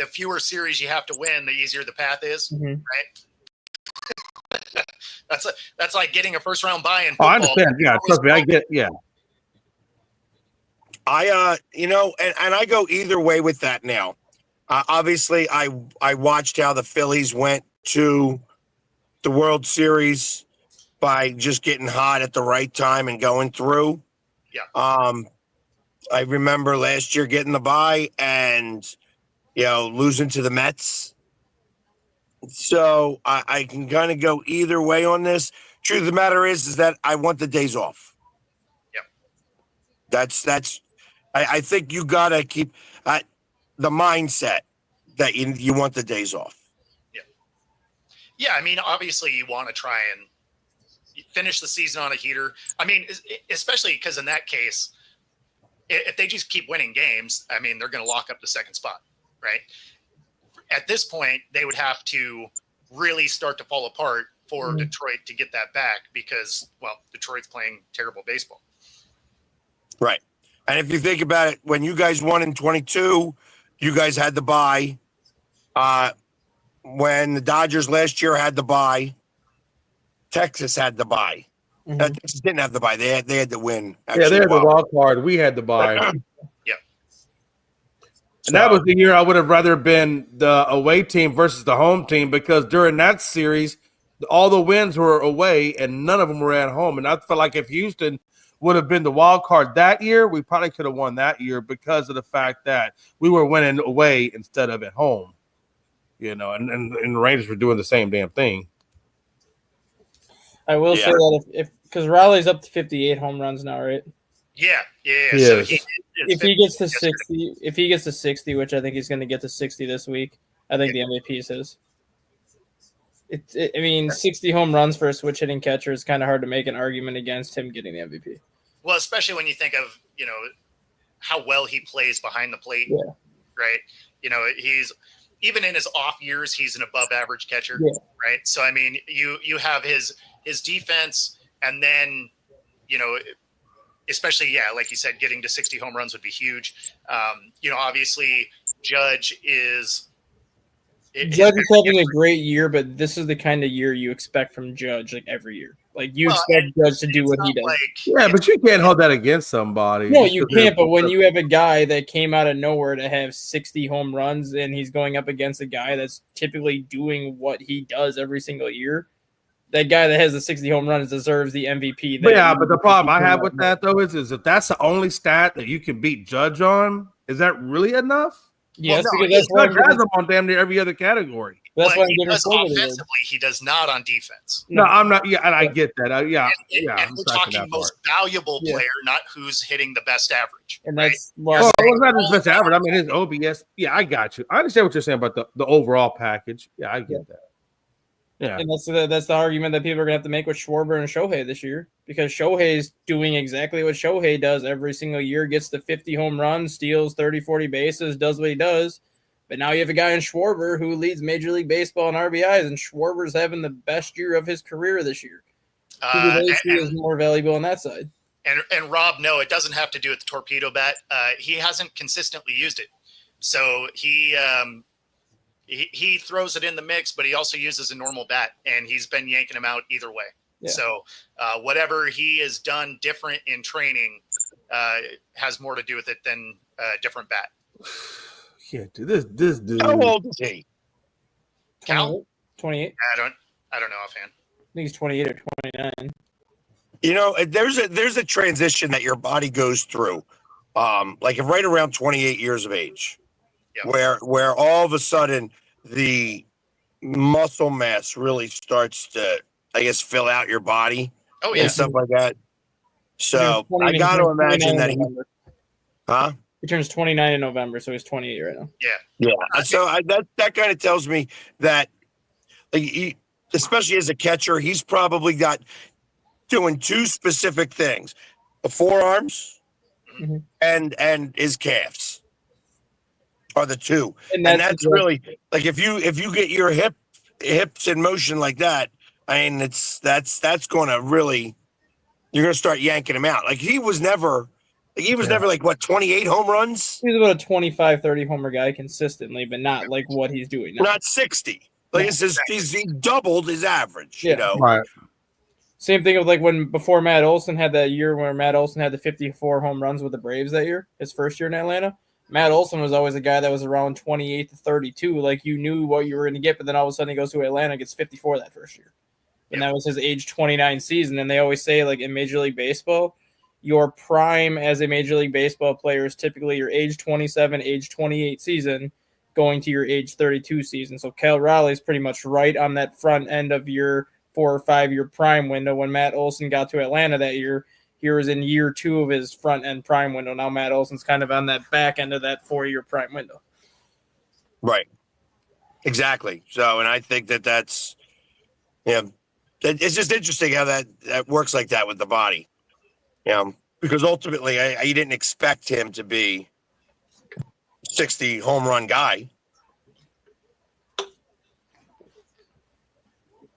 the fewer series you have to win, the easier the path is, Mhm. right? That's like getting a first round bye in Oh, football. I understand. Yeah, trust me, I get. Yeah, And I go either way with that now. Obviously, I watched how the Phillies went to the World Series by just getting hot at the right time and going through. Yeah. I remember last year getting the bye and losing to the Mets. So I can kind of go either way on this. Truth of the matter is that I want the days off. Yep. I think you gotta keep the mindset that you want the days off. Yeah, I mean, obviously you want to try and finish the season on a heater. I mean, especially because in that case, if they just keep winning games, I mean, they're going to lock up the second spot, right? At this point, they would have to really start to fall apart for Detroit to get that back because, well, Detroit's playing terrible baseball. Right. And if you think about it, when you guys won in 22, you guys had the bye. When the Dodgers last year had the bye, Texas had the bye. Texas didn't have the bye. They had to win. yeah, they had the wild card. We had the bye. Yeah. And that was the year I would have rather been the away team versus the home team because during that series, all the wins were away and none of them were at home. And I felt like if Houston would have been the wild card that year, we probably could have won that year because of the fact that we were winning away instead of at home. And the Rangers were doing the same damn thing. I will say that if because Raleigh's up to 58 home runs now, right? Yeah. Yes. So if he gets to 60, which I think he's going to get to 60 this week, I think the MVP is his. I mean, 60 home runs for a switch hitting catcher is kind of hard to make an argument against him getting the MVP. Well, especially when you think of, how well he plays behind the plate, right? He's even in his off years, he's an above average catcher, right? So, I mean, you have his defense and then, especially, like you said, getting to 60 home runs would be huge. Obviously Judge is having a great year, but this is the kind of year you expect from Judge, like every year. Like you expect Judge to do what he does. But you can't hold that against somebody. No, you can't. But when you have a guy that came out of nowhere to have 60 home runs and he's going up against a guy that's typically doing what he does every single year, that guy that has the 60 home runs deserves the MVP. But the problem I have with that, though, is if that's the only stat that you can beat Judge on, is that really enough? Yes, because that's why Judge has him on damn near every other category. That's why he does offensively. He does not on defense. No, I'm not. Yeah, and I get that. And we're talking most valuable player, not who's hitting the best average. And that's well, it's not his best average. I mean, his OBS. Yeah, I got you. I understand what you're saying about the overall package. Yeah, I get that. Yeah, and that's the argument that people are gonna have to make with Schwarber and Shohei this year because Shohei's doing exactly what Shohei does every single year, gets the 50 home runs, steals 30, 40 bases, does what he does. But now you have a guy in Schwarber who leads Major League Baseball in RBIs, and Schwarber's having the best year of his career this year. He is more valuable on that side. And Rob, no, it doesn't have to do with the torpedo bat. He hasn't consistently used it, so he throws it in the mix, but he also uses a normal bat, and he's been yanking him out either way. Yeah. So whatever he has done different in training has more to do with it than a different bat. Yeah, dude, this dude. How old is he? Cal? 28. I don't know offhand. I think he's 28 or 29. There's a transition that your body goes through, like right around 28 years of age, where all of a sudden the muscle mass really starts to, I guess, fill out your body and stuff like that. So I got to imagine that he turns 29 in November, so he's 28 right now. Yeah. So that kind of tells me that, like, especially as a catcher, he's probably got doing two specific things: the forearms and his calves are the two. And that's really like if you get your hips in motion like that, I mean that's going to really, you're going to start yanking him out. Like he was never Like, he was Yeah. never like, what, 28 home runs? He's about a 25, 30 homer guy consistently, but not like what he's doing now. Not 60. Like, No. it's just, he doubled his average, Yeah. you know? Right. Same thing with like when before Matt Olson had that year where Matt Olson had the 54 home runs with the Braves that year, his first year in Atlanta. Matt Olson was always a guy that was around 28 to 32. Like you knew what you were going to get, but then all of a sudden he goes to Atlanta and gets 54 that first year. And that was his age 29 season. And they always say, like in Major League Baseball, your prime as a Major League Baseball player is typically your age 27, age 28 season going to your age 32 season. So Cal Raleigh's pretty much right on that front end of your 4 or 5 year prime window. When Matt Olson got to Atlanta that year, he was in year 2 of his front end prime window. Now Matt Olson's kind of on that back end of that 4-year prime window. Right. Exactly. So, and I think that's, yeah, it's just interesting how that works like that with the body. Yeah. Because ultimately, I didn't expect him to be 60 home run guy.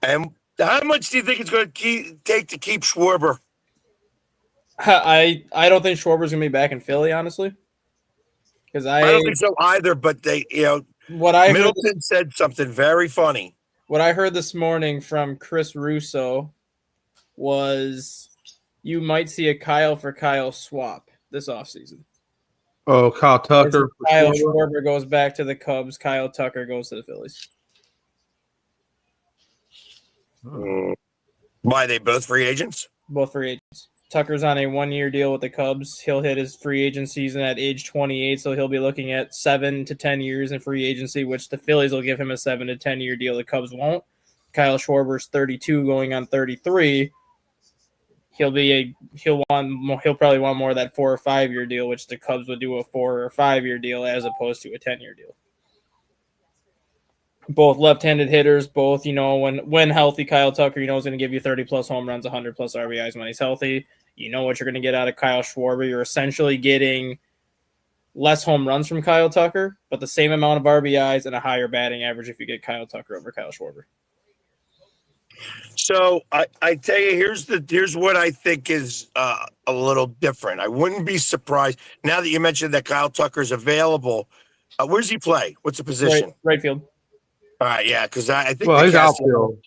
And how much do you think it's going to take to keep Schwarber? I don't think Schwarber's going to be back in Philly, honestly. Because I don't think so either, but they, Middleton said something very funny. What I heard this morning from Chris Russo was you might see a Kyle for Kyle swap this offseason. Oh, Kyle Tucker. Kyle Schwarber goes back to the Cubs. Kyle Tucker goes to the Phillies. Why, they both free agents? Both free agents. Tucker's on a 1-year deal with the Cubs. He'll hit his free agent season at age 28, so he'll be looking at 7 to 10 years in free agency, which the Phillies will give him a 7 to 10 year deal. The Cubs won't. Kyle Schwarber's 32, going on 33. He'll probably want more of that 4 or 5 year deal, which the Cubs would do a 4 or 5 year deal as opposed to a 10-year deal. Both left-handed hitters, both, when healthy, Kyle Tucker, is going to give you 30-plus home runs, 100-plus RBIs when he's healthy. You know what you're going to get out of Kyle Schwarber. You're essentially getting less home runs from Kyle Tucker, but the same amount of RBIs and a higher batting average if you get Kyle Tucker over Kyle Schwarber. So I tell you, here's what I think is a little different. I wouldn't be surprised now that you mentioned that Kyle Tucker's available. Where's he play? What's the position? Right field. All right, yeah, because I think he's outfield.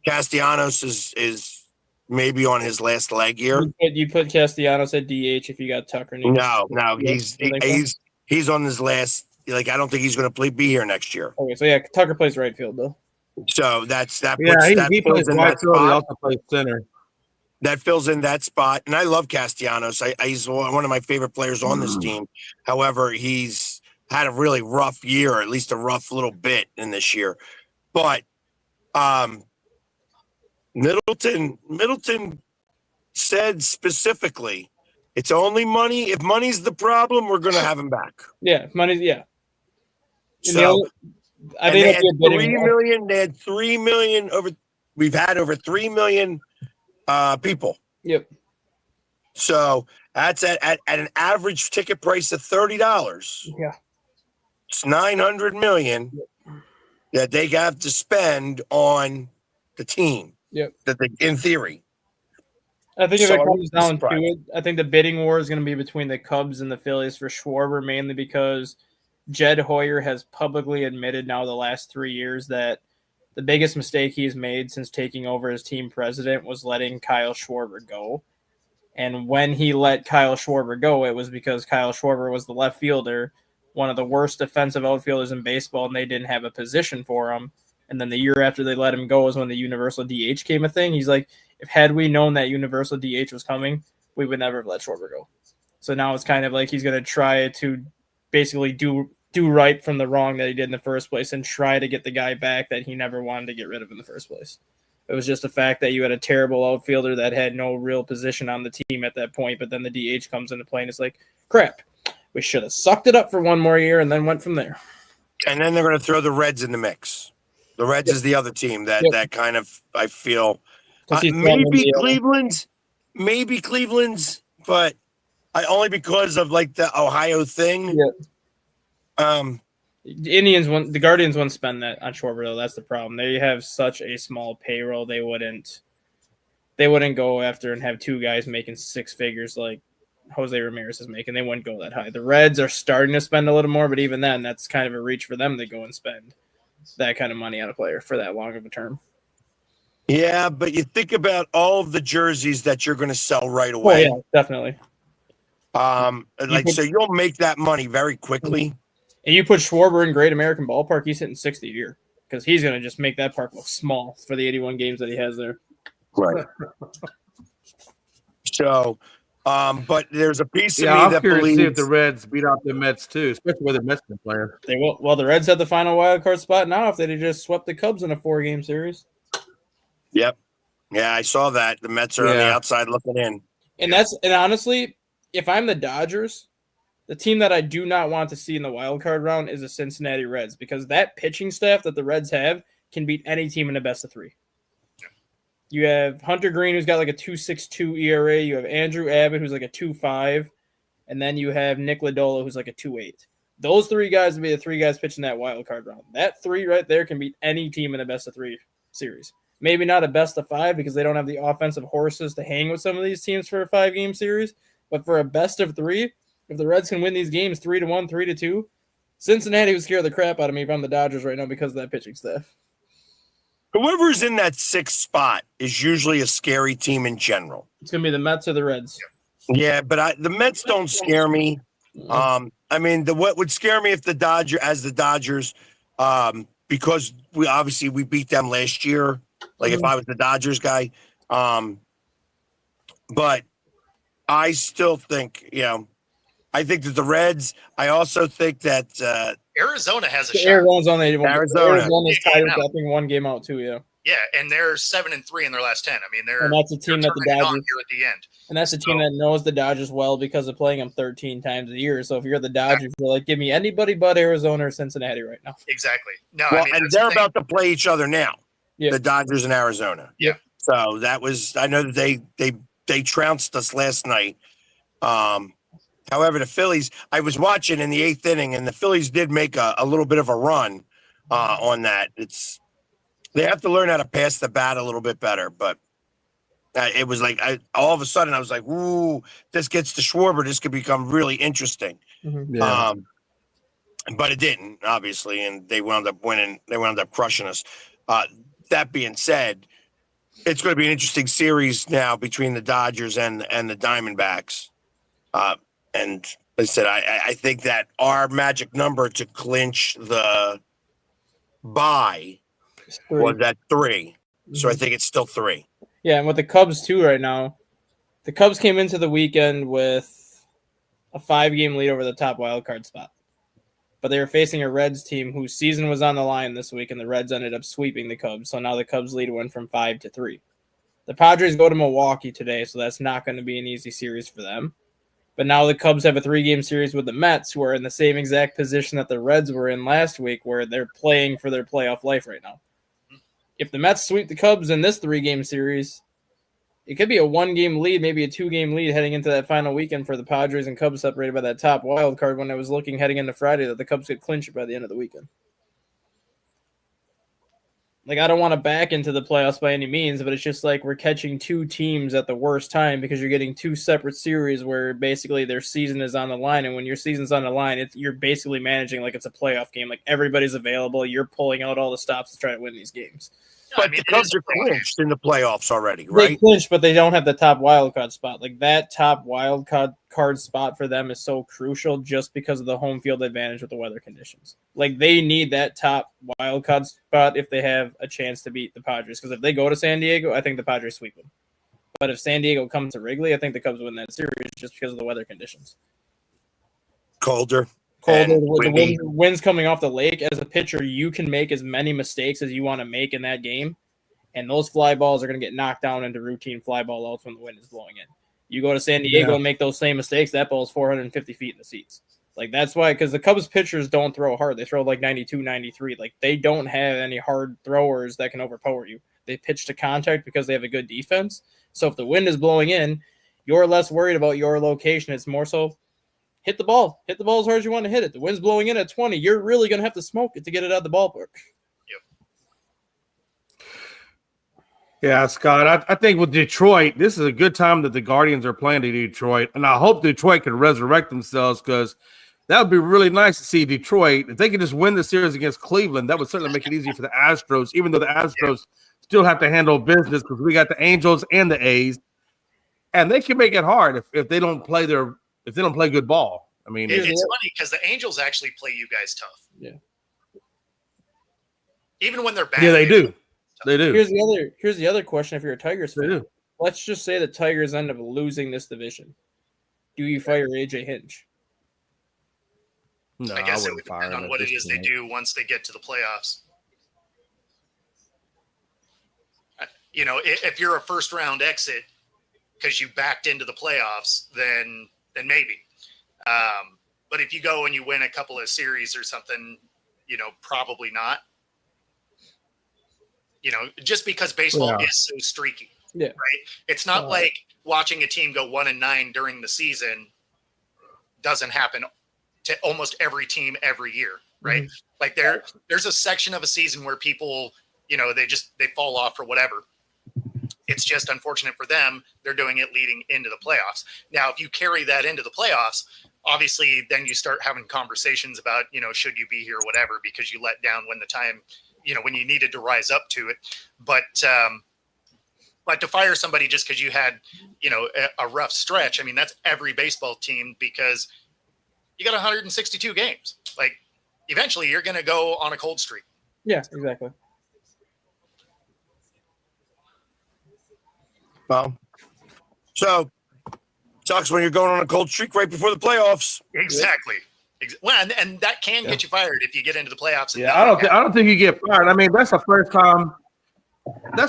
Castellanos is maybe on his last leg here. You put Castellanos at DH if you got Tucker. No, he's on his last. Like, I don't think he's going to be here next year. Okay, so yeah, Tucker plays right field though. So that. Yeah, he plays right field. He also plays center. That fills in that spot, and I love Castellanos. He's one of my favorite players on this team. However, he's had a really rough year, or at least a rough little bit in this year. But Middleton said specifically, it's only money. If money's the problem, we're going to have him back. Yeah, money. Yeah. So I think they had 3 million over. We've had over 3 million people. Yep. So that's at an average ticket price of $30. Yeah. It's 900 million that they have to spend on the team. Yep. In theory. I think if it comes down to it, I think the bidding war is going to be between the Cubs and the Phillies for Schwarber, mainly because Jed Hoyer has publicly admitted now the last 3 years that the biggest mistake he's made since taking over as team president was letting Kyle Schwarber go. And when he let Kyle Schwarber go, it was because Kyle Schwarber was the left fielder, one of the worst defensive outfielders in baseball, and they didn't have a position for him. And then the year after they let him go was when the universal DH came a thing. He's like, had we known that universal DH was coming, we would never have let Schwarber go. So now it's kind of like he's going to try to basically do right from the wrong that he did in the first place and try to get the guy back that he never wanted to get rid of in the first place. It was just the fact that you had a terrible outfielder that had no real position on the team at that point, but then the DH comes into play and it's like, crap, we should have sucked it up for one more year and then went from there. And then they're going to throw the Reds in the mix. The Reds is the other team that kind of, I feel, maybe Cleveland's, but only because of like the Ohio thing. Yeah. The Guardians wouldn't spend that on Schwarber though. That's the problem. They have such a small payroll. They wouldn't go after and have 2 guys making 6 figures like Jose Ramirez is making. They wouldn't go that high. The Reds are starting to spend a little more, but even then, that's kind of a reach for them to go and spend that kind of money on a player for that long of a term. Yeah, but you think about all of the jerseys that you're going to sell right away. Oh, yeah, definitely. So you'll make that money very quickly. And you put Schwarber in Great American Ballpark, he's hitting 60 a year because he's going to just make that park look small for the 81 games that he has there. Right. So, but there's a piece of Yeah, me I'm that curious to see if believes the Reds beat out the Mets too, especially where the Mets been playing. They will. Well, the Reds had the final wild card spot now if they had just swept the Cubs in a 4-game series. Yep. Yeah, I saw that. The Mets are on the outside looking in. And honestly, if I'm the Dodgers, the team that I do not want to see in the wild card round is the Cincinnati Reds because that pitching staff that the Reds have can beat any team in the best of 3. You have Hunter Green, who's got like a 2.62 ERA. You have Andrew Abbott, who's like a 2.5. And then you have Nick Lodolo, who's like a 2.8. Those 3 guys would be the 3 guys pitching that wild card round. That 3 right there can beat any team in the best of 3 series. Maybe not a best of 5 because they don't have the offensive horses to hang with some of these teams for a 5-game series. But for a best of 3, if the Reds can win these games 3-1, 3-2, Cincinnati would scare the crap out of me if I'm the Dodgers right now because of that pitching staff. Whoever's in that 6th spot is usually a scary team in general. It's going to be the Mets or the Reds. Yeah, but the Mets don't scare me. I mean, what would scare me if the Dodgers, because we beat them last year. Like if I was the Dodgers guy, but I still think, I think that the Reds. I also think that Arizona has a shot. Arizona's tied with, I think, 1 game out too. Yeah. Yeah, and they're 7-3 in their last 10. I mean, and that's a team that the Dodgers here at the end. And that's a team that knows the Dodgers well because of playing them 13 times a year. So if you're the Dodgers, you're like, give me anybody but Arizona or Cincinnati right now. Exactly. No, well, and they're about to play each other now. Yeah. The Dodgers and Arizona. Yeah. So that was. I know that they trounced us last night. However, the Phillies. I was watching in the 8th inning, and the Phillies did make a little bit of a run on that. They have to learn how to pass the bat a little bit better, but it was like all of a sudden I was like, "Ooh, this gets to Schwarber. This could become really interesting." Mm-hmm. Yeah. But it didn't, obviously, and they wound up winning. They wound up crushing us. That being said, it's going to be an interesting series now between the Dodgers and the Diamondbacks. And like I said, I think that our magic number to clinch the bye was at 3. So I think it's still 3. Yeah, and with the Cubs too right now, the Cubs came into the weekend with a 5-game lead over the top wild card spot. But they were facing a Reds team whose season was on the line this week, and the Reds ended up sweeping the Cubs. So now the Cubs lead went from 5-3. The Padres go to Milwaukee today, so that's not going to be an easy series for them. But now the Cubs have a 3-game series with the Mets, who are in the same exact position that the Reds were in last week, where they're playing for their playoff life right now. If the Mets sweep the Cubs in this 3-game series, it could be a 1-game lead, maybe a 2-game lead heading into that final weekend for the Padres and Cubs separated by that top wild card when I was looking heading into Friday that the Cubs could clinch it by the end of the weekend. Like, I don't want to back into the playoffs by any means, but it's just like we're catching 2 teams at the worst time because you're getting 2 separate series where basically their season is on the line. And when your season's on the line, you're basically managing like it's a playoff game. Like everybody's available. You're pulling out all the stops to try to win these games. But the Cubs are clinched in the playoffs already, right? They clinched, but they don't have the top wild card spot. Like that top wild card spot for them is so crucial just because of the home field advantage with the weather conditions. Like they need that top wild card spot if they have a chance to beat the Padres. Because if they go to San Diego, I think the Padres sweep them. But if San Diego comes to Wrigley, I think the Cubs win that series just because of the weather conditions. Colder. The wind's coming off the lake. As a pitcher, you can make as many mistakes as you want to make in that game, and those fly balls are going to get knocked down into routine fly ball outs when the wind is blowing in. You go to San Diego and make those same mistakes, that ball is 450 feet in the seats. Like, that's why, because the Cubs pitchers don't throw hard. They throw like 92, 93. Like, they don't have any hard throwers that can overpower you. They pitch to contact because they have a good defense. So if the wind is blowing in, you're less worried about your location. It's more so, hit the ball. Hit the ball as hard as you want to hit it. The wind's blowing in at 20. You're really going to have to smoke it to get it out of the ballpark. Yeah, Scott. I think with Detroit, this is a good time that the Guardians are playing to Detroit, and I hope Detroit can resurrect themselves because that would be really nice to see Detroit. If they could just win the series against Cleveland, that would certainly make it easier for the Astros, even though the Astros still have to handle business because we got the Angels and the A's, and they can make it hard if they don't play good ball. I mean, it's funny because the Angels actually play you guys tough. Yeah. Even when they're bad. Yeah, they do. They do. Here's the other question if you're a Tigers They fan. do. Let's just say the Tigers end up losing this division. Do you fire AJ Hinch? No, I guess it wouldn't would fire depend him on at what it this is they point. do once they get to the playoffs. You know, if you're a first round exit because you backed into the playoffs, then maybe. But if you go and you win a couple of series or something, you know, probably not. You know, just because baseball is so streaky. Yeah. Right. It's not like watching a team go 1-9 during the season doesn't happen to almost every team every year. Right. Mm-hmm. Like there's a section of a season where people, you know, they fall off or whatever. It's just unfortunate for them. They're doing it leading into the playoffs. Now, if you carry that into the playoffs, obviously then you start having conversations about, you know, should you be here or whatever, because you let down when the time, you know, when you needed to rise up to it. But to fire somebody just because you had, you know, a rough stretch, I mean, that's every baseball team because you got 162 games. Like, eventually you're going to go on a cold streak. Yeah, exactly. Well, so sucks when you're going on a cold streak right before the playoffs. Exactly. Well, and that can get you fired if you get into the playoffs. And I don't think you get fired. I mean, that's the first time. The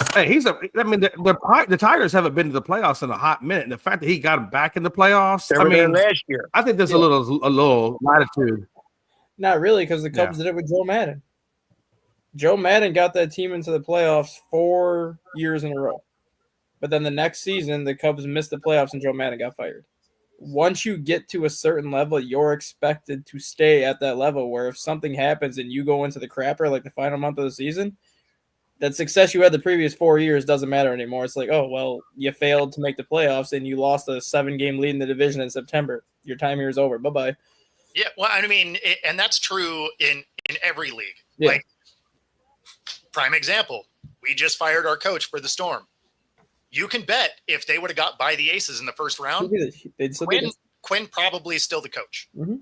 Tigers haven't been to the playoffs in a hot minute, and the fact that he got them back in the playoffs. They were there last year. I think there's a little latitude. Not really, because the Cubs did it with Joe Madden. Joe Madden got that team into the playoffs 4 years in a row. But then the next season, the Cubs missed the playoffs and Joe Madden got fired. Once you get to a certain level, you're expected to stay at that level where if something happens and you go into the crapper like the final month of the season, that success you had the previous 4 years doesn't matter anymore. It's like, oh, well, you failed to make the playoffs and you lost a 7-game lead in the division in September. Your time here is over. Bye-bye. Yeah, well, I mean, and that's true in every league. Yeah. Like, prime example, we just fired our coach for the Storm. You can bet if they would have got by the Aces in the first round, Quinn probably is still the coach. Mm-hmm.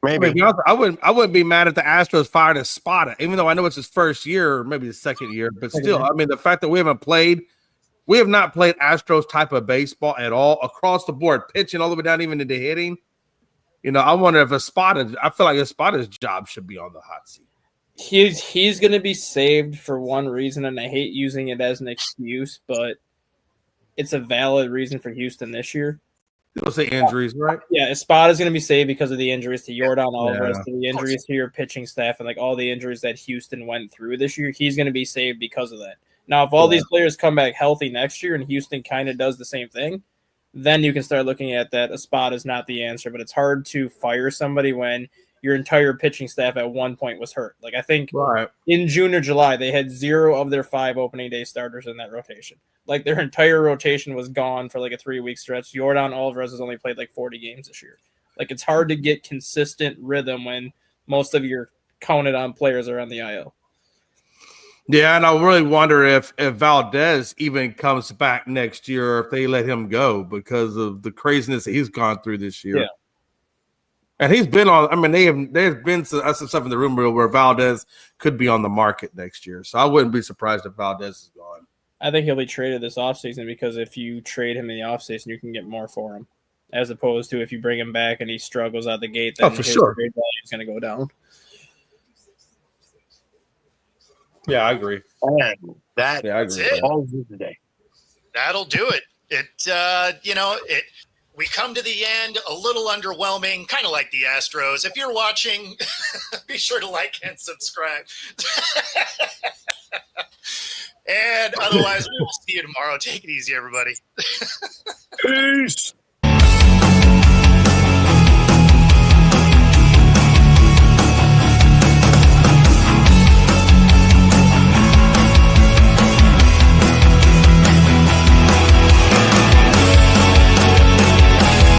Maybe. I wouldn't be mad if the Astros fired Espada, even though I know it's his first year or maybe his second year. But still, I mean, the fact that we have not played Astros type of baseball at all across the board, pitching all the way down even into hitting. You know, I wonder if I feel like Espada's job should be on the hot seat. He's going to be saved for one reason, and I hate using it as an excuse, but it's a valid reason for Houston this year. You'll say injuries, right? Yeah, Espada's going to be saved because of the injuries to Yordan Alvarez, to the injuries to your pitching staff, and like all the injuries that Houston went through this year. He's going to be saved because of that. Now, if all these players come back healthy next year and Houston kind of does the same thing, then you can start looking at that. Espada is not the answer, but it's hard to fire somebody when your entire pitching staff at one point was hurt. Like I think in June or July, they had 0 of their 5 opening day starters in that rotation. Like their entire rotation was gone for like a 3-week stretch. Yordan Alvarez has only played like 40 games this year. Like it's hard to get consistent rhythm when most of your counted on players are on the IL. Yeah, and I really wonder if Valdez even comes back next year or if they let him go because of the craziness that he's gone through this year. Yeah. And he's been on. I mean, there's been some stuff in the room where Valdez could be on the market next year. So I wouldn't be surprised if Valdez is gone. I think he'll be traded this offseason because if you trade him in the offseason, you can get more for him, as opposed to if you bring him back and he struggles out the gate, then his trade value is going to go down. Yeah, I agree. That's it. All today. That'll do it. We come to the end a little underwhelming, kind of like the Astros. If you're watching, be sure to like and subscribe. And otherwise, we'll see you tomorrow. Take it easy, everybody. Peace.